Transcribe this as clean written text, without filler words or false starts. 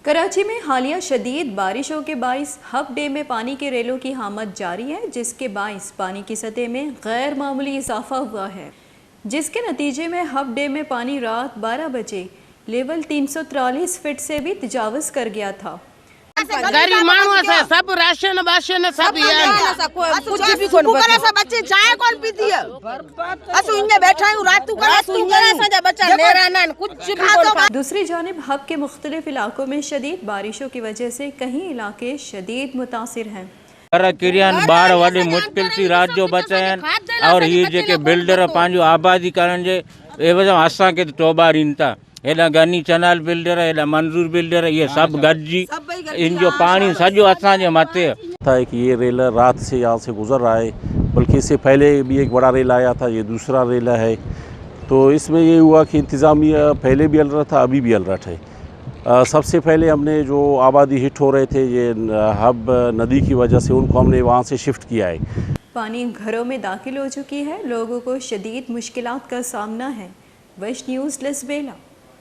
कराची में हालिया शदीद बारिशों के बाइस हब डैम में पानी के रेलों की आमद जारी है, जिसके बाइस पानी की सतह में गैर मामूली इजाफा हुआ है, जिसके नतीजे में हब डैम में पानी रात 12 बजे लेवल 343 फीट से भी तजावज़ कर गया था। गरीब मानव से सब राशन वाशन सब कुछ भी कोन करे सब बच्चे चाय कौन पीती है असु इनने बैठा हूं रात तू करे सु इनने सजा बच्चा लेरा ना कुछ भी कोन। दूसरी जानिब हब के मुख्तलिफ इलाकों में शदीद बारिशों की वजह से कहीं इलाके शदीद मुतासिर हैं। किरियान बाढ़ वाली मुश्किल थी रात जो बचे हैं और ये जेके बिल्डर पांजो आबादी करण जे एवज असा के तोबा रीनता एडा गनी चनाल बिल्डर एडा मंजूर बिल्डर ये सब गजी इन जो पानी सजो असा जे मते था कि ये रेल रात से यहाँ से गुजर रहा है, बल्कि इससे पहले भी एक बड़ा रेल आया था, ये दूसरा रेल है। तो इसमें ये हुआ कि इंतज़ामिया पहले भी अलर्ट था, अभी भी अलर्ट है। सबसे पहले हमने जो आबादी हिट हो रहे थे ये हब नदी की वजह से, उनको हमने वहाँ से शिफ्ट किया है। पानी घरों में दाखिल हो चुकी है, लोगों को शदीद मुश्किलात का सामना है। वश न्यूज़ लसबेला।